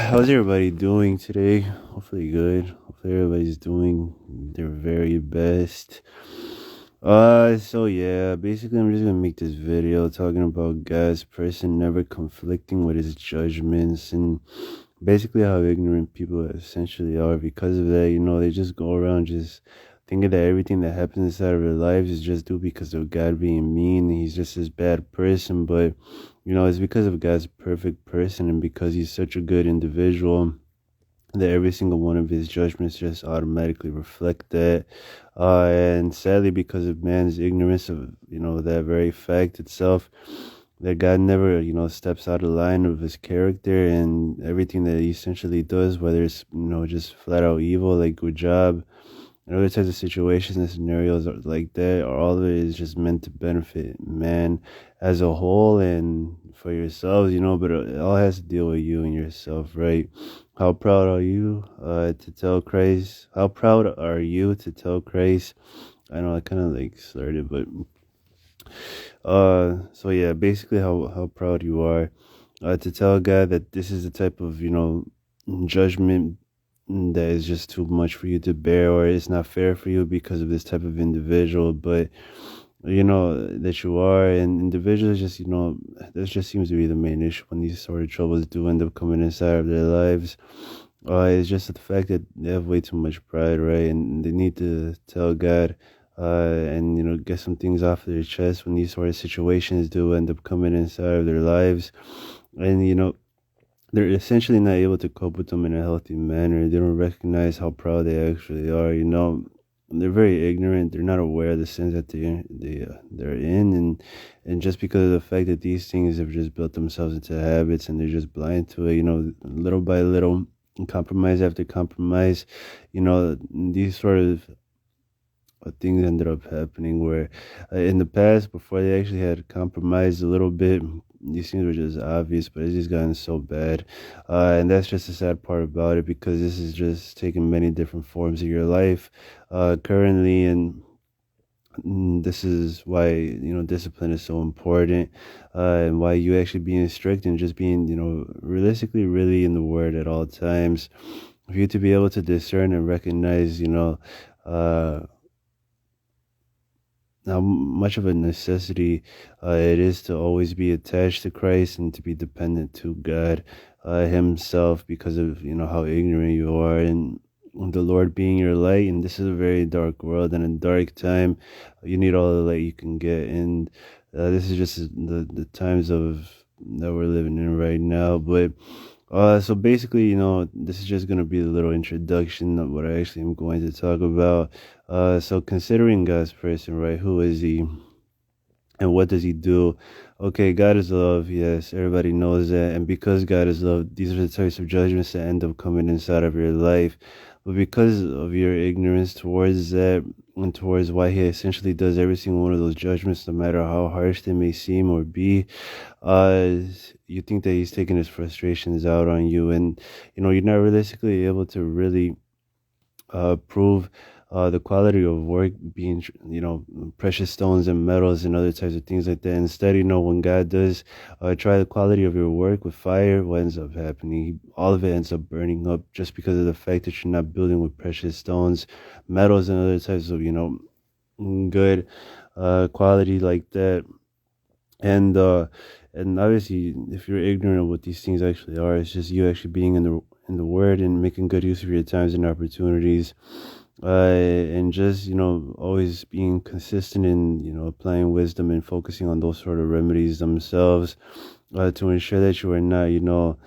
How's everybody doing today? Hopefully good. Hopefully everybody's doing their very best. So yeah, basically I'm just gonna make this video talking about God's person never conflicting with his judgments and basically how ignorant people essentially are because of that. They just go around just thinking that everything that happens inside of their lives is just due because of God being mean. He's just this bad person, but it's because of God's perfect person and because he's such a good individual that every single one of his judgments just automatically reflect that. And sadly, because of man's ignorance of, that very fact itself, that God never, steps out of line of his character and everything that he essentially does, whether it's, just flat out evil, like good job, and other types of situations and scenarios like that, or all of it is just meant to benefit man as a whole and for yourselves, but it all has to deal with you and yourself, right? How proud are you to tell Christ? How proud are you to tell Christ? I know I kind of like slurred it, but so yeah, basically how proud you are to tell God that this is the type of judgment that is just too much for you to bear, or it's not fair for you because of this type of individual, but that you are. And individuals just that just seems to be the main issue when these sort of troubles do end up coming inside of their lives. It's just the fact that they have way too much pride, right? And they need to tell God and get some things off their chest when these sort of situations do end up coming inside of their lives. And they're essentially not able to cope with them in a healthy manner. They don't recognize how proud they actually are. They're very ignorant. They're not aware of the sins that they're in, and just because of the fact that these things have just built themselves into habits, and they're just blind to it. Little by little, compromise after compromise. These sort of things ended up happening where in the past, before they actually had compromised a little bit, these things were just obvious, but it's just gotten so bad. And that's just the sad part about it, because this is just taking many different forms of your life currently. And this is why discipline is so important, and why you actually being strict and just being realistically really in the word at all times, for you to be able to discern and recognize uh how much of a necessity it is to always be attached to Christ and to be dependent to God Himself, because of how ignorant you are, and the Lord being your light. And this is a very dark world and a dark time. You need all the light you can get, and this is just the times of that we're living in right now. But so basically, this is just going to be a little introduction of what I actually am going to talk about. So considering God's person, right? Who is he and what does he do? Okay, God is love. Yes, everybody knows that. And because God is love, these are the types of judgments that end up coming inside of your life. But because of your ignorance towards that and towards why he essentially does every single one of those judgments, no matter how harsh they may seem or be, uh, you think that he's taking his frustrations out on you, and you're not realistically able to really prove the quality of work being, precious stones and metals and other types of things like that. Instead, when God does try the quality of your work with fire, what ends up happening? All of it ends up burning up, just because of the fact that you're not building with precious stones, metals, and other types of, good quality like that. And obviously, if you're ignorant of what these things actually are, it's just you actually being in the word and making good use of your times and opportunities, and just always being consistent in applying wisdom and focusing on those sort of remedies themselves, to ensure that you are not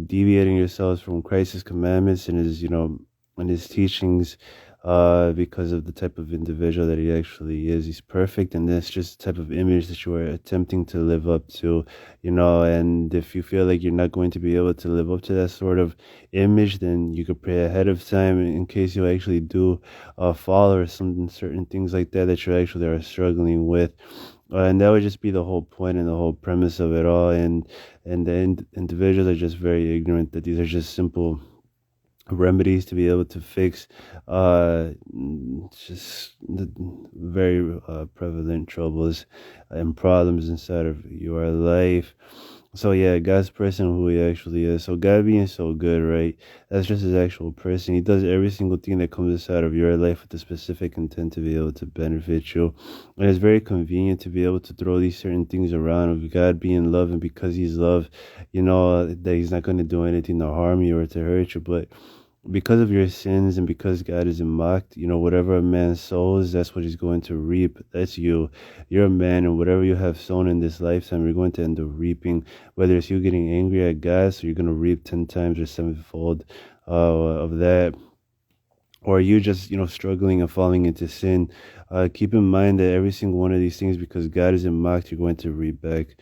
deviating yourselves from Christ's commandments and his and his teachings, because of the type of individual that he actually is. He's perfect, and that's just the type of image that you are attempting to live up to, and if you feel like you're not going to be able to live up to that sort of image, then you could pray ahead of time in case you actually do fall, or some certain things like that that you actually are struggling with. And that would just be the whole point and the whole premise of it all. And the individuals are just very ignorant that these are just simple remedies to be able to fix just the very prevalent troubles and problems inside of your life. So yeah, God's person who he actually is. So God being so good, right? That's just his actual person. He does every single thing that comes inside of your life with a specific intent to be able to benefit you. And it's very convenient to be able to throw these certain things around of God being love, and because he's love, that he's not going to do anything to harm you or to hurt you. But because of your sins and because God isn't mocked, whatever a man sows, that's what he's going to reap. That's you. You're a man, and whatever you have sown in this lifetime, you're going to end up reaping. Whether it's you getting angry at God, so you're going to reap 10 times or sevenfold of that, or you just, struggling and falling into sin. Keep in mind that every single one of these things, because God isn't mocked, you're going to reap back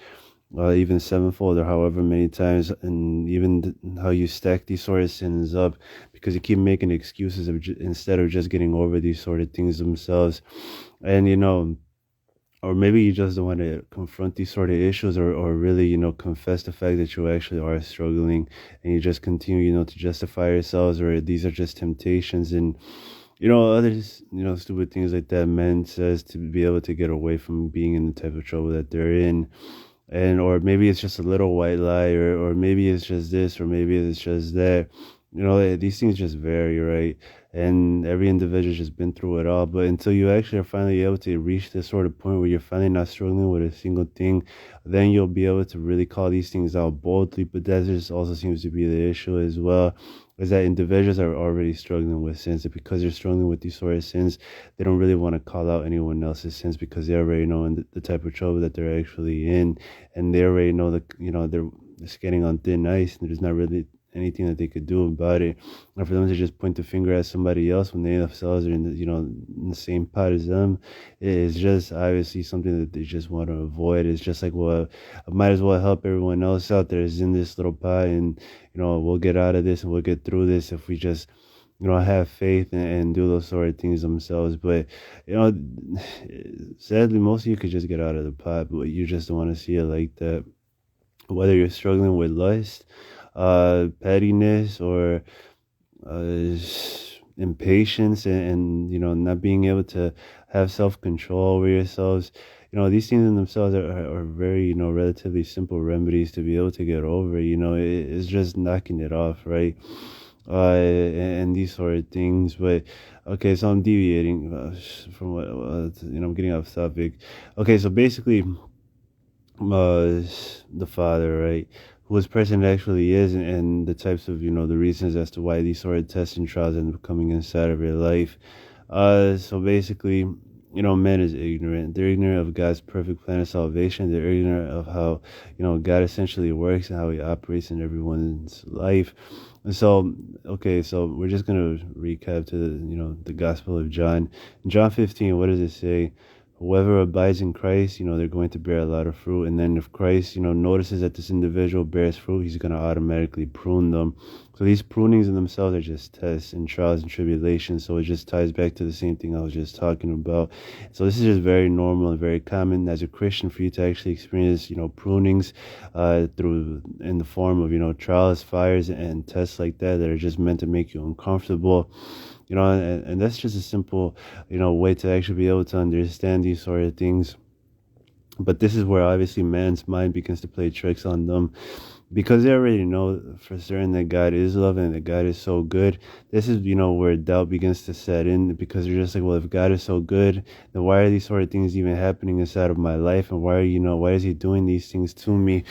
even sevenfold or however many times, and even how you stack these sort of sins up because you keep making excuses instead of just getting over these sort of things themselves. And or maybe you just don't want to confront these sort of issues, or really, confess the fact that you actually are struggling, and you just continue, to justify yourselves, or these are just temptations, and others, stupid things like that man says to be able to get away from being in the type of trouble that they're in. And or maybe it's just a little white lie, or maybe it's just this, or maybe it's just that. These things just vary, right? And every individual's just been through it all. But until you actually are finally able to reach this sort of point where you're finally not struggling with a single thing, then you'll be able to really call these things out boldly. But that just also seems to be the issue as well, is that individuals are already struggling with sins, and because they're struggling with these sort of sins, they don't really want to call out anyone else's sins because they already know the type of trouble that they're actually in, and they already know that they're skating on thin ice, and there's not really anything that they could do about it. And for them to just point the finger at somebody else when they themselves are in the same pot as them, is just obviously something that they just want to avoid. It's just like, well, I might as well help everyone else out there is in this little pot, and we'll get out of this and we'll get through this if we just have faith and do those sort of things themselves. But you know sadly, most of you could just get out of the pot, but you just don't want to see it like that. Whether you're struggling with lust, pettiness, or uh, impatience, and not being able to have self-control over yourselves, these things in themselves are very, relatively simple remedies to be able to get over. It's just knocking it off, right? And these sort of things. But okay, so I'm deviating from what I'm getting off topic. Okay, so basically, the father, right? Who his person actually is, and the types of, the reasons as to why these sort of tests and trials end up coming inside of your life. So basically, man is ignorant. They're ignorant of God's perfect plan of salvation. They're ignorant of how, God essentially works and how he operates in everyone's life. And so, okay, so we're just gonna recap to the Gospel of John. In John 15, what does it say? Whoever abides in Christ, they're going to bear a lot of fruit. And then if Christ, notices that this individual bears fruit, he's going to automatically prune them. So these prunings in themselves are just tests and trials and tribulations. So it just ties back to the same thing I was just talking about. So this is just very normal and very common as a Christian for you to actually experience, prunings through in the form of, trials, fires, and tests like that are just meant to make you uncomfortable. And that's just a simple, way to actually be able to understand these sort of things. But this is where obviously man's mind begins to play tricks on them, because they already know for certain that God is love and that God is so good. This is, where doubt begins to set in, because you're just like, well, if God is so good, then why are these sort of things even happening inside of my life? And why is he doing these things to me?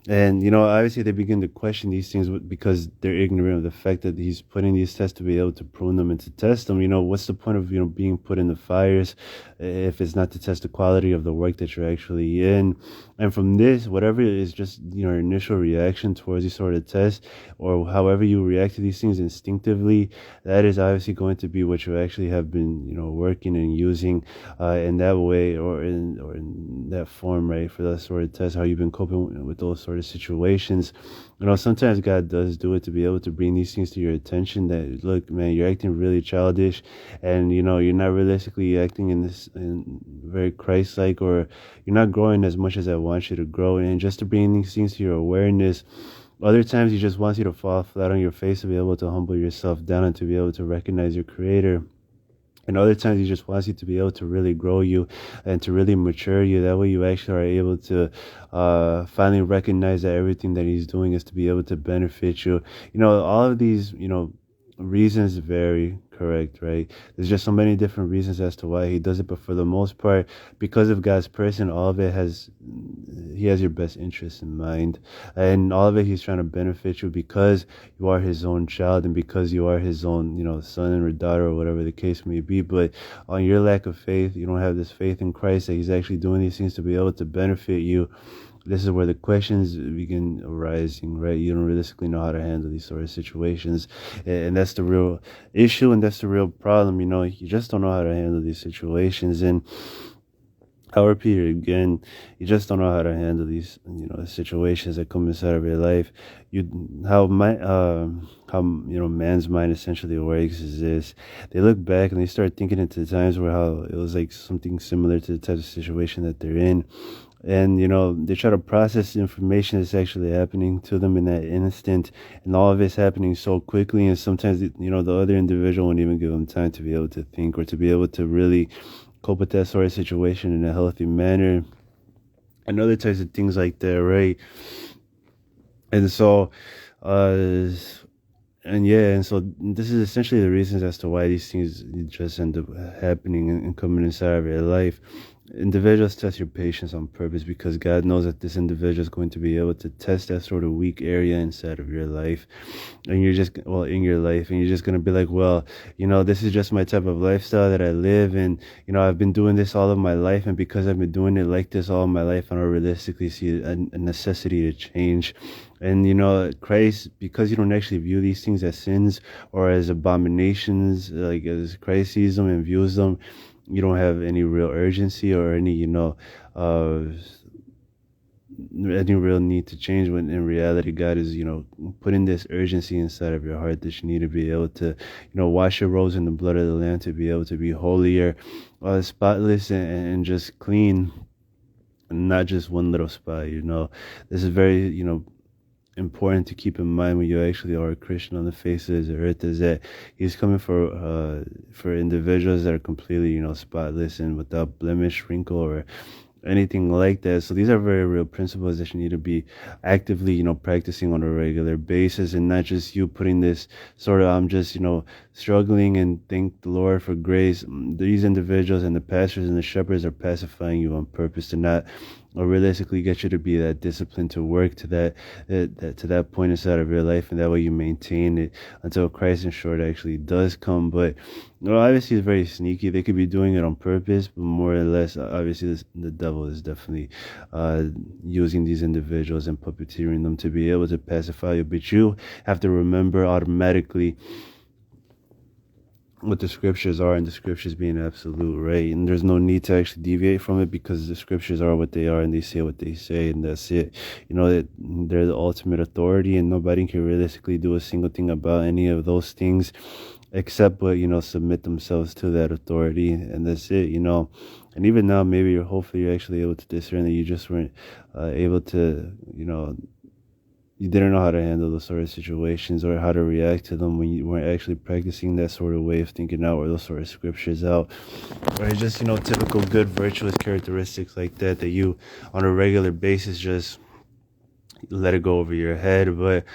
And, obviously they begin to question these things because they're ignorant of the fact that he's putting these tests to be able to prune them and to test them. What's the point of, being put in the fires if it's not to test the quality of the work that you're actually in? And from this, whatever is just your initial reaction towards these sort of tests, or however you react to these things instinctively, that is obviously going to be what you actually have been, working and using in that way, or in that form, right? For that sort of test, how you've been coping with those sort of situations. Sometimes God does do it to be able to bring these things to your attention, that look, man, you're acting really childish, and you're not realistically acting in very Christ-like, or you're not growing as much as I want you to grow. And just to bring these things to your awareness. Other times he just wants you to fall flat on your face to be able to humble yourself down and to be able to recognize your creator. And other times he just wants you to be able to really grow you and to really mature you. That way you actually are able to finally recognize that everything that he's doing is to be able to benefit you. All of these, reasons vary, correct, right? There's just so many different reasons as to why he does it, but for the most part, because of God's person, all of it he has your best interest in mind. And all of it, he's trying to benefit you because you are his own child and because you are his own, son or daughter or whatever the case may be. But on your lack of faith, you don't have this faith in Christ that he's actually doing these things to be able to benefit you. This is where the questions begin arising, right? You don't realistically know how to handle these sort of situations. And that's the real issue, and that's the real problem. You just don't know how to handle these situations. And I'll repeat it again. You just don't know how to handle these, situations that come inside of your life. Man's mind essentially works is this: they look back and they start thinking into times where how it was like something similar to the type of situation that they're in, and they try to process the information that's actually happening to them in that instant, and all of it's happening so quickly, and sometimes the other individual won't even give them time to be able to think or to be able to really cope with that sort of situation in a healthy manner and other types of things like that, right? And so, uh, and so this is essentially the reasons as to why these things just end up happening and coming inside of your life. Individuals test your patience on purpose because God knows that this individual is going to be able to test that sort of weak area inside of your life, and in your life, and you're just gonna be like, well, this is just my type of lifestyle that I live, and I've been doing this all of my life, and because I've been doing it like this all of my life, I don't realistically see a necessity to change. And Christ, because you don't actually view these things as sins or as abominations, like as Christ sees them and views them, you don't have any real urgency or uh, any real need to change, when in reality God is putting this urgency inside of your heart that you need to be able to wash your robes in the blood of the Lamb, to be able to be holier, spotless, and just clean, and not just one little spot. This is very important to keep in mind when you actually are a Christian on the face of this earth, is that he's coming for individuals that are completely spotless and without blemish, wrinkle, or anything like that. So these are very real principles that you need to be actively practicing on a regular basis, and not just you putting this sort of I'm just struggling and thank the Lord for grace. These individuals and the pastors and the shepherds are pacifying you on purpose to not or realistically get you to be that disciplined to work to that point inside of your life, and that way you maintain it until Christ in short actually does come. But obviously it's very sneaky. They could be doing it on purpose, but more or less, obviously the devil is definitely using these individuals and puppeteering them to be able to pacify you. But you have to remember automatically what the scriptures are, and the scriptures being absolute, right? And there's no need to actually deviate from it because the scriptures are what they are and they say what they say, and that's it. That they're the ultimate authority, and nobody can realistically do a single thing about any of those things except but submit themselves to that authority, and that's it. And even now, maybe hopefully you're actually able to discern that you just weren't able to you didn't know how to handle those sort of situations or how to react to them when you weren't actually practicing that sort of way of thinking out or those sort of scriptures out, or just typical good virtuous characteristics like that you on a regular basis just let it go over your head. But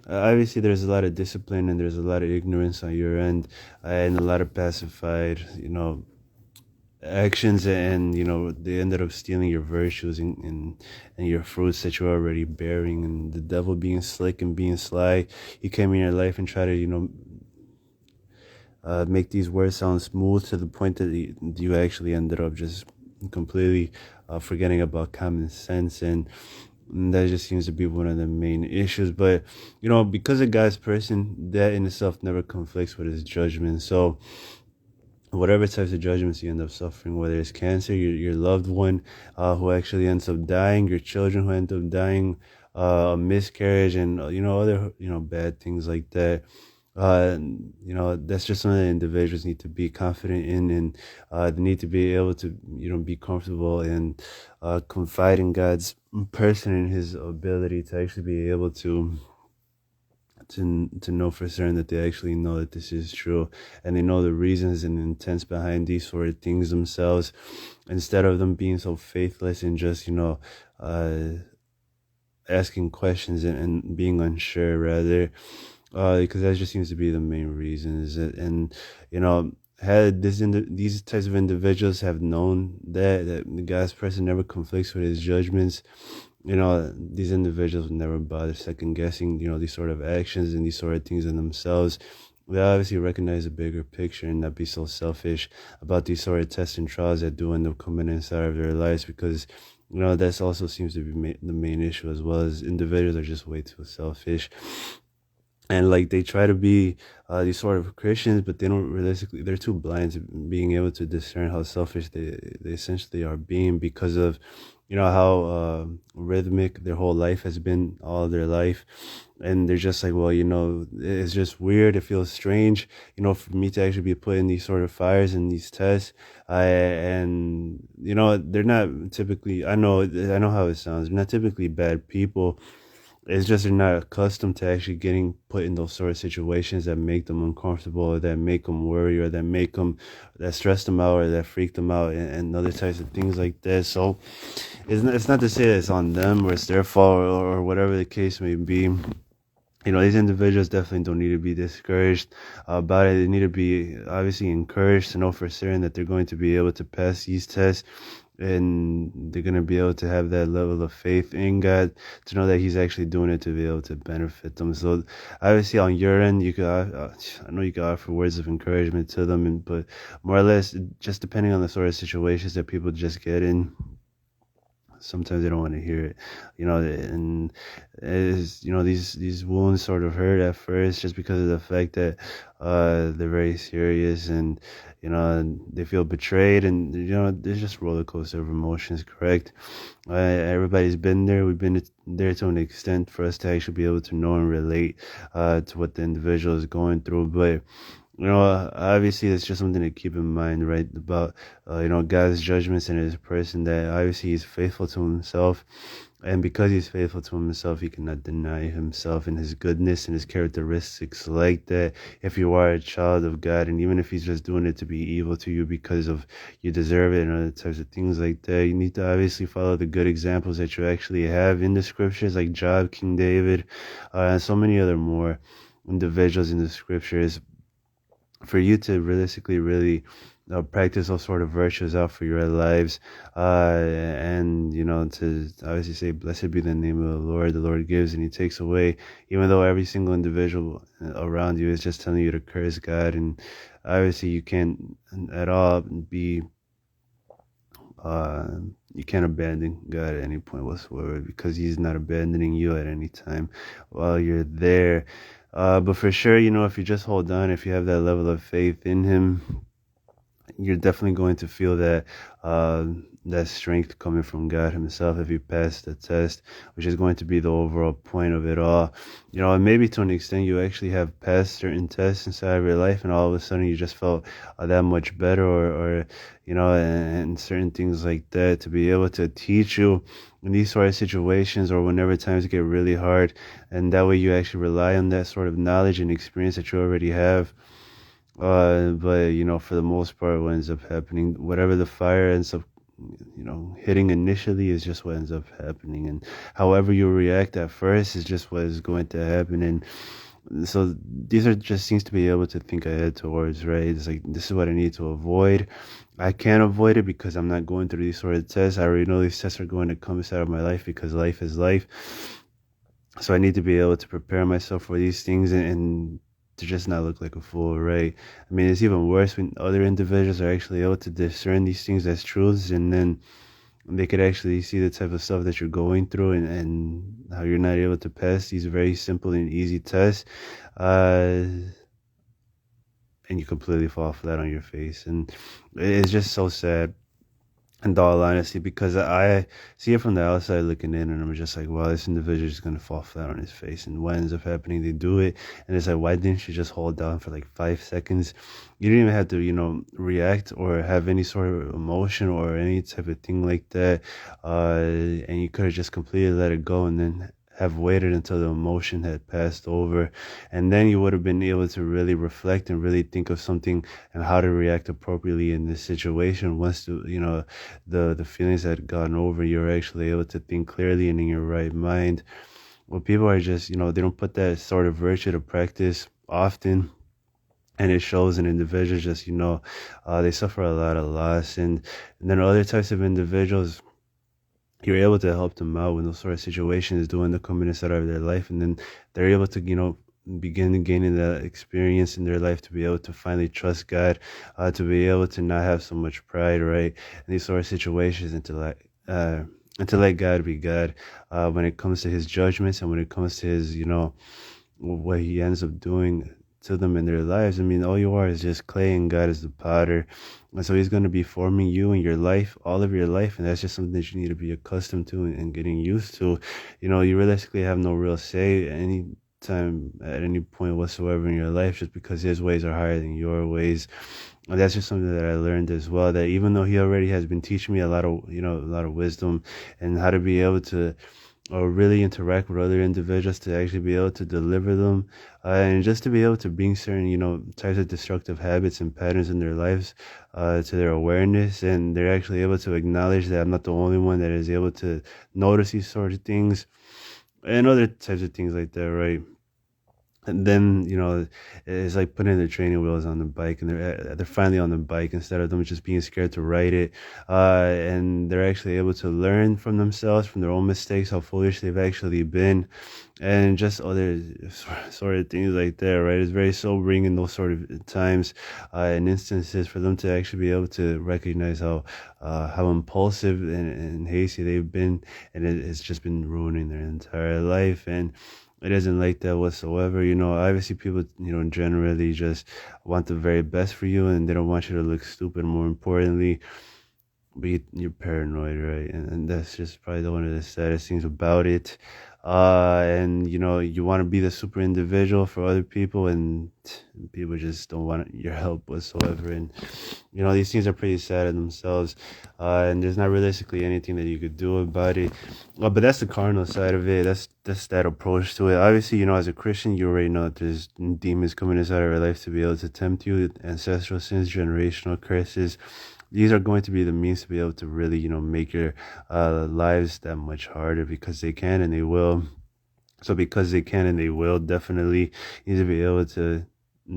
obviously there's a lot of discipline and there's a lot of ignorance on your end, and a lot of pacified actions, and they ended up stealing your virtues and your fruits that you're already bearing. And the devil, being slick and being sly, he came in your life and tried to make these words sound smooth to the point that you actually ended up just completely forgetting about common sense, and that just seems to be one of the main issues. But because a God's person, that in itself never conflicts with his judgment. So whatever types of judgments you end up suffering, whether it's cancer, your loved one who actually ends up dying, your children who end up dying, a miscarriage, and other bad things like that, that's just something that individuals need to be confident in, and they need to be able to be comfortable and confide in God's person and his ability to actually be able to to know for certain that they actually know that this is true, and they know the reasons and intents behind these sort of things themselves, instead of them being so faithless and just asking questions and being unsure rather, because that just seems to be the main reasons. And you know, had these types of individuals have known that the God's person never conflicts with his judgments, these individuals would never bother second guessing, these sort of actions and these sort of things in themselves. They obviously recognize a bigger picture and not be so selfish about these sort of tests and trials that do end up coming inside of their lives, because that's also seems to be the main issue, as well as individuals are just way too selfish. And like they try to be these sort of Christians, but they don't realistically, they're too blind to being able to discern how selfish they essentially are being, because of how rhythmic their whole life has been, all their life. And they're just like, well, it's just weird, it feels strange, for me to actually be put in these sort of fires and these tests. And they're not typically, I know how it sounds, they're not typically bad people. It's just they're not accustomed to actually getting put in those sort of situations that make them uncomfortable, or that make them worry, or that stress them out, or that freak them out, and other types of things like that. So it's not to say that it's on them or it's their fault, or whatever the case may be. These individuals definitely don't need to be discouraged about it. They need to be obviously encouraged to know for certain that they're going to be able to pass these tests, and they're going to be able to have that level of faith in God, to know that he's actually doing it to be able to benefit them. So obviously on your end, you could, I know you could offer words of encouragement to them, but more or less, just depending on the sort of situations that people just get in, sometimes they don't want to hear it, and these wounds sort of hurt at first, just because of the fact that they're very serious, and they feel betrayed, and there's just roller coaster of emotions, correct? Everybody's been there. We've been there to an extent for us to actually be able to know and relate to what the individual is going through. But obviously, it's just something to keep in mind, right? About, God's judgments and his person, that obviously he's faithful to himself. And because he's faithful to himself, he cannot deny himself and his goodness and his characteristics like that. If you are a child of God, and even if he's just doing it to be evil to you because of you deserve it and other types of things like that, you need to obviously follow the good examples that you actually have in the scriptures, like Job, King David, and so many other more individuals in the scriptures, for you to realistically really practice those sort of virtues out for your lives, and to obviously say, blessed be the name of the Lord gives and he takes away, even though every single individual around you is just telling you to curse God. And obviously you can't at all be you can't abandon God at any point whatsoever, because he's not abandoning you at any time while you're there. But for sure, if you just hold on, if you have that level of faith in him, you're definitely going to feel that strength coming from God himself if you pass the test, which is going to be the overall point of it all. And maybe to an extent you actually have passed certain tests inside of your life, and all of a sudden you just felt that much better, or and certain things like that, to be able to teach you in these sort of situations, or whenever times get really hard, and that way you actually rely on that sort of knowledge and experience that you already have. But for the most part, what ends up happening, whatever the fire ends up hitting initially, is just what ends up happening, and however you react at first is just what is going to happen. And so these are just things to be able to think ahead towards, right? It's like, this is what I need to avoid. I can't avoid it because I'm not going through these sort of tests. I already know these tests are going to come inside of my life, because life is life. So I need to be able to prepare myself for these things, and to just not look like a fool, right? I mean, it's even worse when other individuals are actually able to discern these things as truths, and then they could actually see the type of stuff that you're going through, and how you're not able to pass these very simple and easy tests, and you completely fall flat on your face. And it's just so sad, in all honesty, because I see it from the outside looking in, and I'm just like, wow, this individual is going to fall flat on his face. And what ends up happening, they do it, and it's like, why didn't you just hold down for like 5 seconds? You didn't even have to, react or have any sort of emotion or any type of thing like that, and you could have just completely let it go, and then have waited until the emotion had passed over, and then you would have been able to really reflect and really think of something and how to react appropriately in this situation. Once the feelings had gone over, you're actually able to think clearly and in your right mind. Well, people are just, they don't put that sort of virtue to practice often, and it shows in individuals. Just, they suffer a lot of loss. And then other types of individuals, you're able to help them out when those sort of situations do the coming inside of their life, and then they're able to, begin gaining that experience in their life to be able to finally trust God, to be able to not have so much pride, right, in these sort of situations, and to let God be God, when it comes to His judgments and when it comes to His, what He ends up doing to them in their lives. I mean, all you are is just clay and God is the potter. And so He's going to be forming you in your life, all of your life. And that's just something that you need to be accustomed to and getting used to. You realistically have no real say any time at any point whatsoever in your life, just because His ways are higher than your ways. And that's just something that I learned as well, that even though He already has been teaching me a lot of wisdom and how to be able to or really interact with other individuals, to actually be able to deliver them, and just to be able to bring certain, types of destructive habits and patterns in their lives, to their awareness, and they're actually able to acknowledge that I'm not the only one that is able to notice these sort of things and other types of things like that, right? And then, it's like putting the training wheels on the bike, and they're finally on the bike instead of them just being scared to ride it. And they're actually able to learn from themselves, from their own mistakes, how foolish they've actually been, and just other sort of things like that, right? It's very sobering in those sort of times, and instances, for them to actually be able to recognize how impulsive and hasty they've been, and it's just been ruining their entire life. And it isn't like that whatsoever. Obviously people, generally just want the very best for you, and they don't want you to look stupid, more importantly. But you're paranoid, right? And that's just probably one of the saddest things about it. And you want to be the super individual for other people, and people just don't want your help whatsoever. And these things are pretty sad in themselves, and there's not realistically anything that you could do about it. But that's the carnal side of it. That's that approach to it. Obviously, as a Christian, you already know that there's demons coming inside of your life to be able to tempt you, ancestral sins, generational curses. These are going to be the means to be able to really, make your lives that much harder, because they can and they will. So because they can and they will, definitely you need to be able to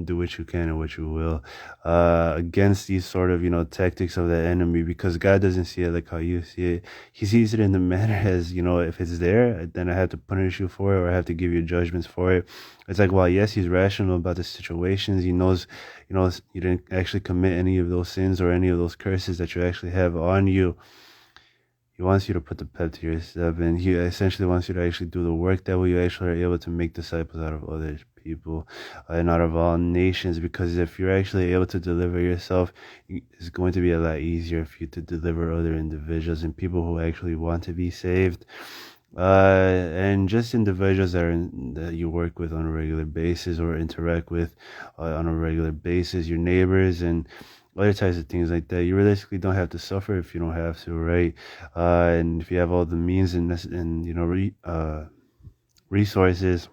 do what you can and what you will, against these sort of, tactics of the enemy, because God doesn't see it like how you see it. He sees it in the manner as, if it's there, then I have to punish you for it, or I have to give you judgments for it. It's like, well, yes, He's rational about the situations. He knows, you didn't actually commit any of those sins or any of those curses that you actually have on you. He wants you to put the pep to your step, and He essentially wants you to actually do the work. That way you actually are able to make disciples out of other people, and out of all nations. Because if you're actually able to deliver yourself, it's going to be a lot easier for you to deliver other individuals and people who actually want to be saved. And just individuals that you work with on a regular basis, or interact with on a regular basis, your neighbors and other types of things like that. You realistically don't have to suffer if you don't have to, right? And if you have all the means and resources.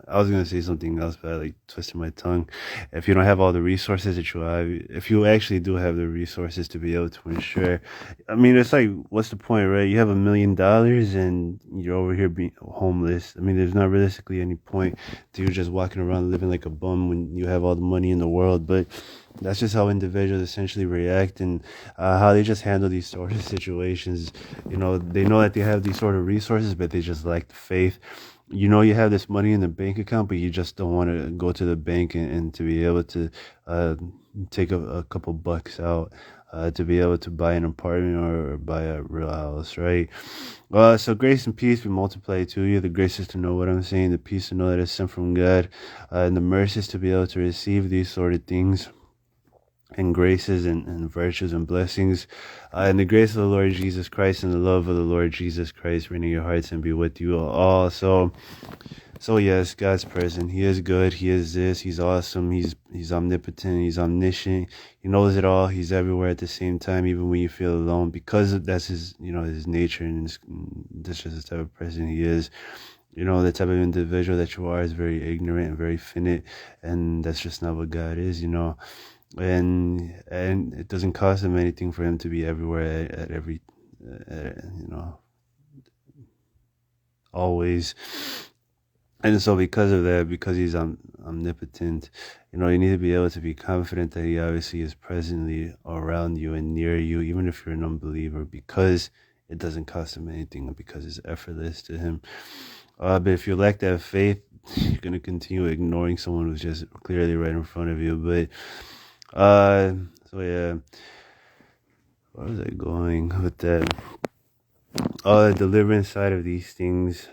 I was gonna say something else, but I twisted my tongue. If you don't have all the resources that you have, if you actually do have the resources to be able to ensure, I mean, it's like, what's the point, right? You have $1,000,000 and you're over here being homeless. I mean, there's not realistically any point to you just walking around living like a bum when you have all the money in the world. But that's just how individuals essentially react, and how they just handle these sort of situations. They know that they have these sort of resources, but they just lack the faith. You have this money in the bank account, but you just don't want to go to the bank and to be able to take a couple bucks out, to be able to buy an apartment or buy a real house, right? So grace and peace be multiplied to you. The grace is to know what I'm saying, the peace to know that it's sent from God, and the mercy is to be able to receive these sort of things, and graces and virtues and blessings, and the grace of the Lord Jesus Christ and the love of the Lord Jesus Christ reign in your hearts and be with you all. So So yes, God's present. He is good. He is this. He's awesome. He's omnipotent. He's omniscient. He knows it all. He's everywhere at the same time, even when you feel alone, because that's his, his nature, and that's just the type of person he is. The type of individual that you are is very ignorant and very finite, and that's just not what God is. And it doesn't cost him anything for him to be everywhere at every, always. And so, because of that, because he's omnipotent, you need to be able to be confident that he obviously is presently around you and near you, even if you're an unbeliever, because it doesn't cost him anything, because it's effortless to him. But if you lack that faith, you're gonna continue ignoring someone who's just clearly right in front of you. But so yeah, where was I going with that? Deliverance side of these things.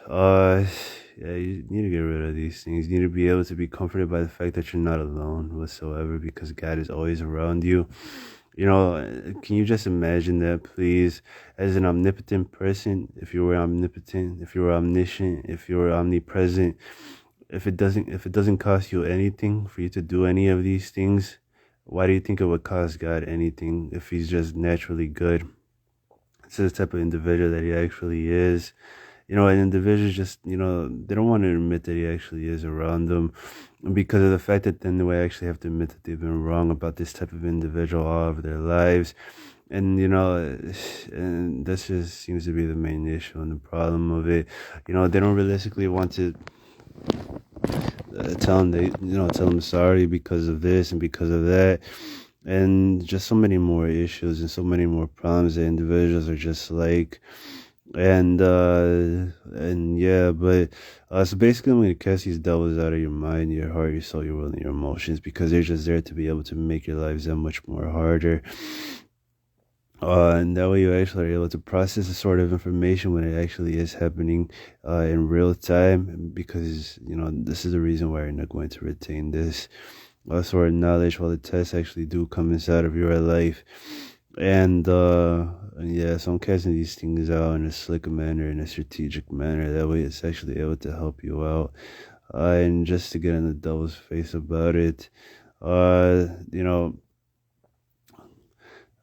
Yeah, you need to get rid of these things. You need to be able to be comforted by the fact that you're not alone whatsoever, because God is always around you. Can you just imagine that, please? As an omnipotent person, if you were omnipotent, if you were omniscient, if you were omnipresent, if it doesn't cost you anything for you to do any of these things, why do you think it would cost God anything if he's just naturally good? It's the type of individual that he actually is. And individuals just, they don't want to admit that he actually is around them, because of the fact that then they actually have to admit that they've been wrong about this type of individual all of their lives. And, and this just seems to be the main issue and the problem of it. They don't realistically want to tell them sorry because of this and because of that, and just so many more issues and so many more problems that individuals are just like. And yeah, but so basically I'm gonna cast these devils out of your mind, your heart, your soul, your will, and your emotions, because they're just there to be able to make your lives that much more harder. And that way you actually are able to process the sort of information when it actually is happening in real time, because this is the reason why you're not going to retain this sort of knowledge while the tests actually do come inside of your life. And yeah, so I'm casting these things out in a slick manner, in a strategic manner. That way it's actually able to help you out. And just to get in the devil's face about it, you know,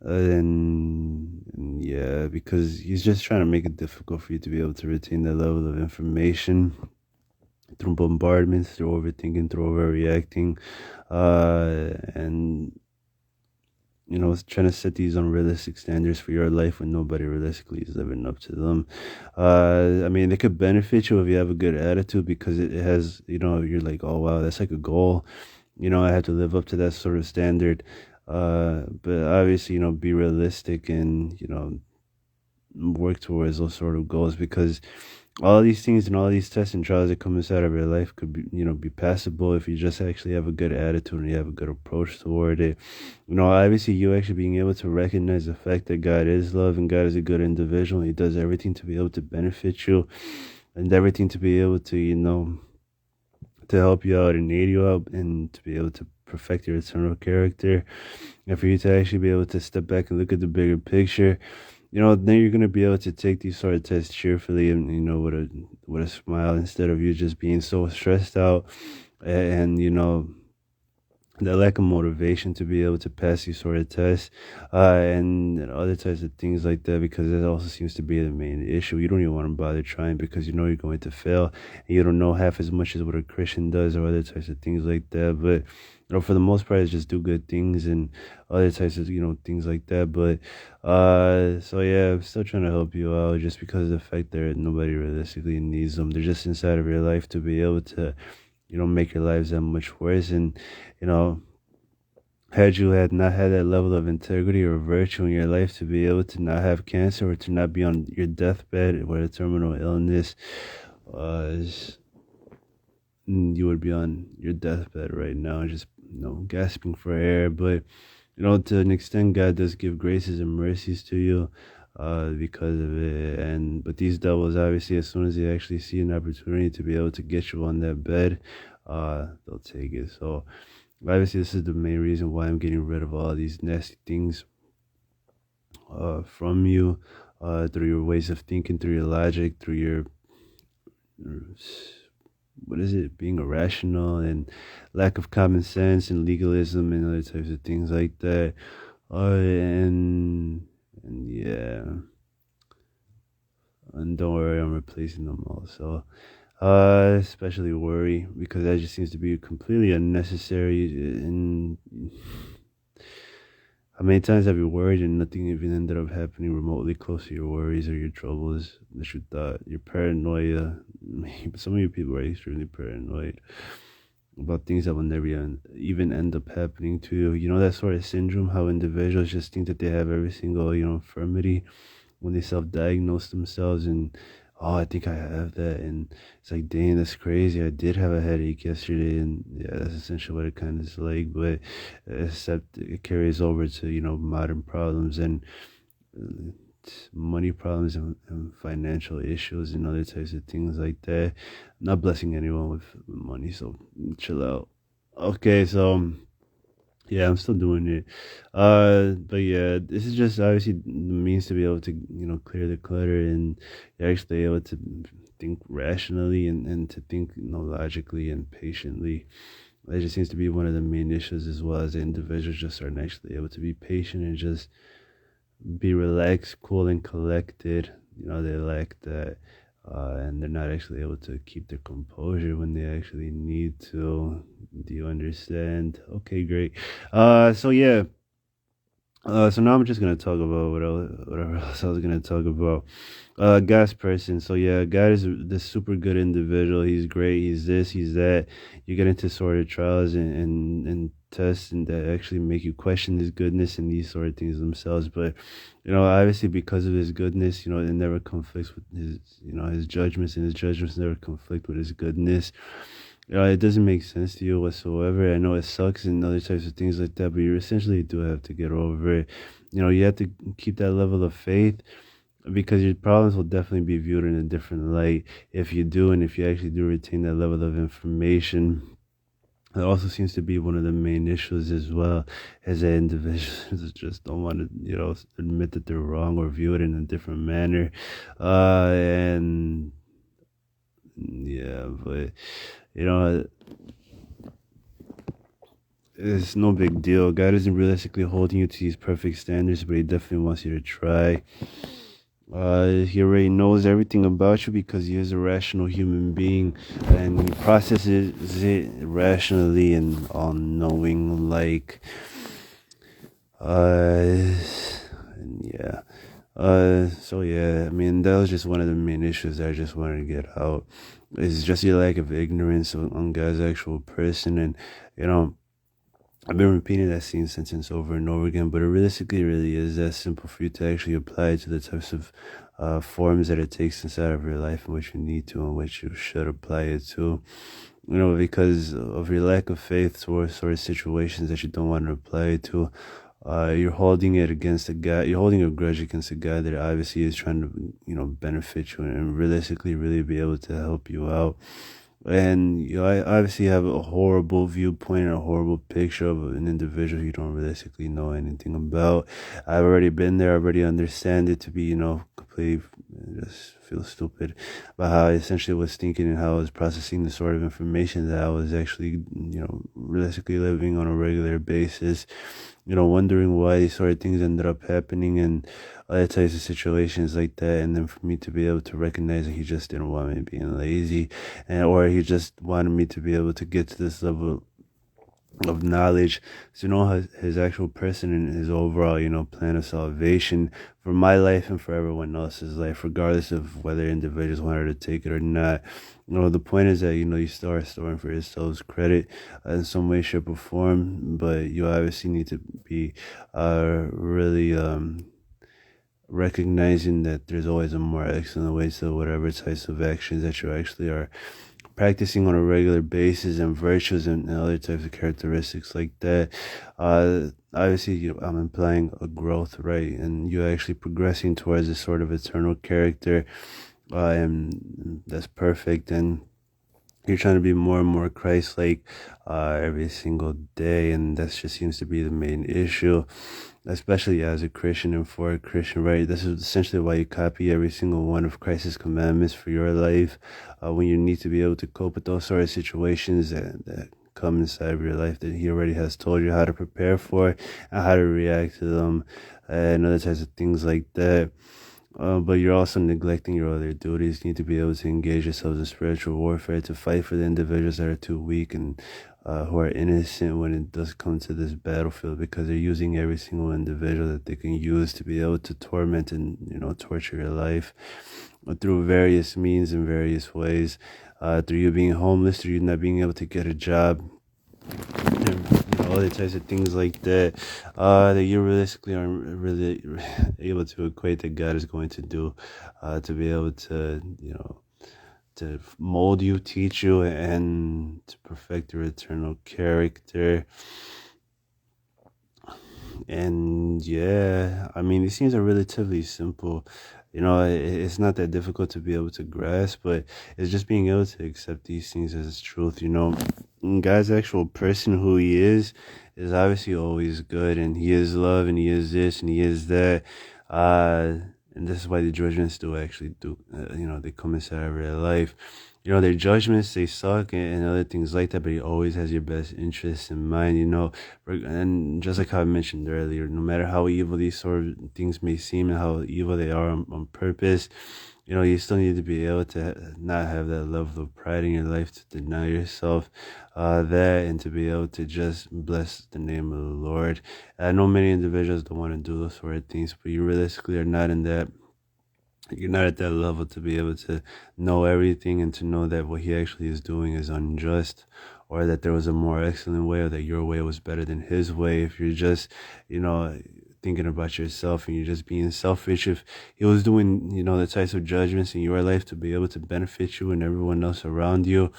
and yeah, because he's just trying to make it difficult for you to be able to retain that level of information through bombardments, through overthinking, through overreacting, and trying to set these unrealistic standards for your life when nobody realistically is living up to them. I mean, they could benefit you if you have a good attitude, because it has, you're like, oh wow, that's like a goal. I have to live up to that sort of standard. But obviously, be realistic and, work towards those sort of goals, because all these things and all these tests and trials that come inside of your life could be, be passable if you just actually have a good attitude and you have a good approach toward it. Obviously, you actually being able to recognize the fact that God is love and God is a good individual. He does everything to be able to benefit you and everything to be able to, to help you out and aid you out and to be able to perfect your eternal character, and for you to actually be able to step back and look at the bigger picture. Then you're gonna be able to take these sort of tests cheerfully and with a smile, instead of you just being so stressed out and the lack of motivation to be able to pass these sort of tests, and other types of things like that, because that also seems to be the main issue. You don't even want to bother trying because you're going to fail, and you don't know half as much as what a Christian does, or other types of things like that. But for the most part, it's just do good things and other types of things like that. But so yeah, I'm still trying to help you out, just because of the fact that nobody realistically needs them. They're just inside of your life to be able to make your lives that much worse. And you know had you had not had that level of integrity or virtue in your life to be able to not have cancer, or to not be on your deathbed with a terminal illness, uh, you would be on your deathbed right now, just gasping for air. But to an extent, God does give graces and mercies to you, because of it. And but these devils, obviously, as soon as they actually see an opportunity to be able to get you on that bed, they'll take it. So obviously, this is the main reason why I'm getting rid of all these nasty things from you, through your ways of thinking, through your logic, through your what is it, being irrational and lack of common sense and legalism and other types of things like that. And yeah, and don't worry, I'm replacing them all. So, especially worry because that just seems to be completely unnecessary. And how many times have you worried and nothing even ended up happening remotely close to your worries or your troubles that you thought? Your paranoia. Some of you people are extremely paranoid about things that will never even end up happening to you. You know that sort of syndrome, how individuals just think that they have every single, infirmity when they self-diagnose themselves and, oh, I think I have that, and it's like, dang, that's crazy. I did have a headache yesterday, and yeah, that's essentially what it kind of is like. But except it carries over to modern problems and uh, money problems and financial issues and other types of things like that. I'm not blessing anyone with money, so chill out. Okay, so yeah, I'm still doing it. But yeah, this is just obviously the means to be able to, clear the clutter and you're actually able to think rationally and to think, logically and patiently. That just seems to be one of the main issues as well as the individuals just aren't actually able to be patient and just be relaxed, cool, and collected. They lack that, and they're not actually able to keep their composure when they actually need to. Do you understand? Okay, great. So yeah. So now I'm just gonna talk about whatever else I was gonna talk about. God's person. So yeah, God is this super good individual. He's great. He's this. He's that. You get into sort of trials and tests and that actually make you question His goodness and these sort of things themselves. But obviously because of His goodness, it never conflicts with His judgments, and His judgments never conflict with His goodness. It doesn't make sense to you whatsoever. I know it sucks and other types of things like that, but you essentially do have to get over it. You have to keep that level of faith because your problems will definitely be viewed in a different light if you do, and if you actually do retain that level of information. It also seems to be one of the main issues as well, as that individuals just don't want to, admit that they're wrong or view it in a different manner. And yeah, but you know, it's no big deal. God isn't realistically holding you to these perfect standards, but He definitely wants you to try. He already knows everything about you because He is a rational human being and He processes it rationally and all knowing, like, and yeah. So yeah, I mean, that was just one of the main issues that I just wanted to get out. It's just your lack of ignorance on God's actual person, and you know, I've been repeating that same sentence over and over again, but it realistically really is that simple for you to actually apply it to the types of forms that it takes inside of your life in which you need to and which you should apply it to. Because of your lack of faith towards sort of situations that you don't want to apply it to, you're holding it against a guy, you're holding a grudge against a guy that obviously is trying to, benefit you and realistically really be able to help you out. And I obviously have a horrible viewpoint and a horrible picture of an individual you don't realistically know anything about. I've already been there, I already understand it to be, completely just feel stupid about how I essentially was thinking and how I was processing the sort of information that I was actually, realistically living on a regular basis. Wondering why these sort of things ended up happening and other types of situations like that. And then for me to be able to recognize that He just didn't want me being lazy, and or He just wanted me to be able to get to this level of knowledge to know his actual person and His overall, plan of salvation for my life and for everyone else's life, regardless of whether individuals wanted to take it or not. The point is that, you still are storing for yourselves credit in some way, shape, or form, but you obviously need to be really recognizing that there's always a more excellent way to whatever types of actions that you actually are practicing on a regular basis, and virtues and other types of characteristics like that. Obviously, I'm implying a growth, right? And you're actually progressing towards a sort of eternal character, and that's perfect. And you're trying to be more and more Christ-like every single day, and that just seems to be the main issue, especially as a Christian and for a Christian, right? This is essentially why you copy every single one of Christ's commandments for your life when you need to be able to cope with those sort of situations that come inside of your life that he already has told you how to prepare for and how to react to them and other types of things like that. But you're also neglecting your other duties. You need to be able to engage yourselves in spiritual warfare to fight for the individuals that are too weak and who are innocent when it does come to this battlefield, because they're using every single individual that they can use to be able to torment and torture your life through various means and various ways, through you being homeless, through you not being able to get a job, and other types of things like that, that you realistically aren't really able to equate that God is going to do, to be able to to mold you, teach you, and to perfect your eternal character. And yeah, I mean, these things are relatively simple. It's not that difficult to be able to grasp, but it's just being able to accept these things as truth. God's actual person, who he is obviously always good, and he is love, and he is this, and he is that. Uh, and this is why the judgments they come inside of real life. Their judgments, they suck and other things like that, but he always has your best interests in mind, and just like how I mentioned earlier, no matter how evil these sort of things may seem and how evil they are on purpose, you still need to be able to not have that level of pride in your life, to deny yourself that, and to be able to just bless the name of the Lord. I know many individuals don't want to do those sort of things, but you realistically are not in that. You're not at that level to be able to know everything and to know that what he actually is doing is unjust, or that there was a more excellent way, or that your way was better than his way. If you're just, thinking about yourself and you're just being selfish, if he was doing, the types of judgments in your life to be able to benefit you and everyone else around you,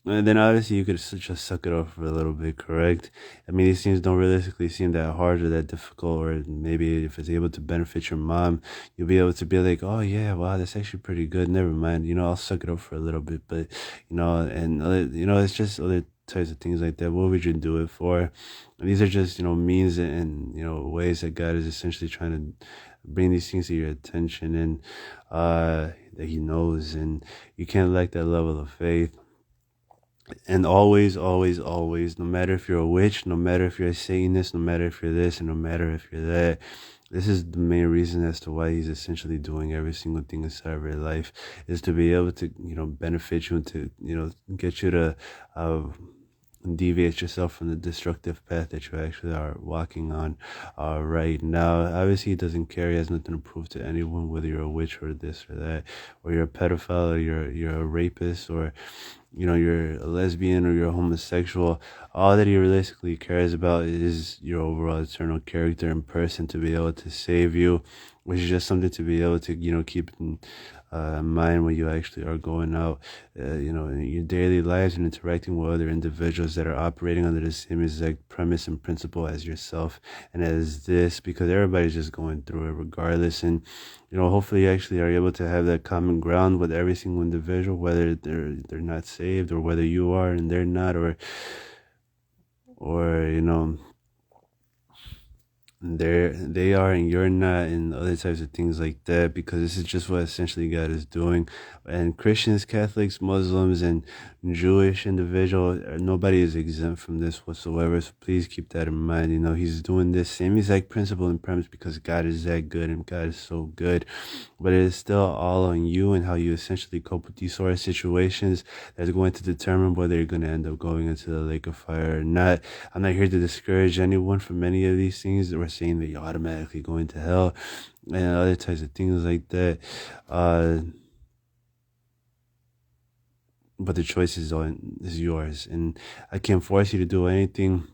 and then obviously you could just suck it off for a little bit, correct? I mean, these things don't realistically seem that hard or that difficult, or maybe if it's able to benefit your mom, you'll be able to be like, oh yeah, wow, that's actually pretty good. Never mind, I'll suck it up for a little bit, but it's just other types of things like that. What would you do it for? And these are just means and ways that God is essentially trying to bring these things to your attention, and that he knows, and you can't lack that level of faith. And always, always, always, no matter if you're a witch, no matter if you're a Satanist, no matter if you're this, and no matter if you're that, this is the main reason as to why he's essentially doing every single thing inside of your life, is to be able to, benefit you and to, get you to deviate yourself from the destructive path that you actually are walking on right now. Obviously, he doesn't care. He has nothing to prove to anyone, whether you're a witch or this or that, or you're a pedophile, or you're a rapist, or you're a lesbian, or you're a homosexual. All that he realistically cares about is your overall eternal character and person, to be able to save you, which is just something to be able to keep in mind when you actually are going out, in your daily lives and interacting with other individuals that are operating under the same exact premise and principle as yourself and as this, because everybody's just going through it regardless. And hopefully you actually are able to have that common ground with every single individual, whether they're not saved, or whether you are and they're not, or they are and you're not, and other types of things like that, because this is just what essentially God is doing. And Christians, Catholics, Muslims, and Jewish individuals, nobody is exempt from this whatsoever, so please keep that in mind. He's doing this same exact principle and premise because God is that good and God is so good, but it is still all on you and how you essentially cope with these sort of situations that's going to determine whether you're going to end up going into the lake of fire or not. I'm not here to discourage anyone from any of these things. We're saying that you're automatically going to hell and other types of things like that. But the choice is yours, and I can't force you to do anything.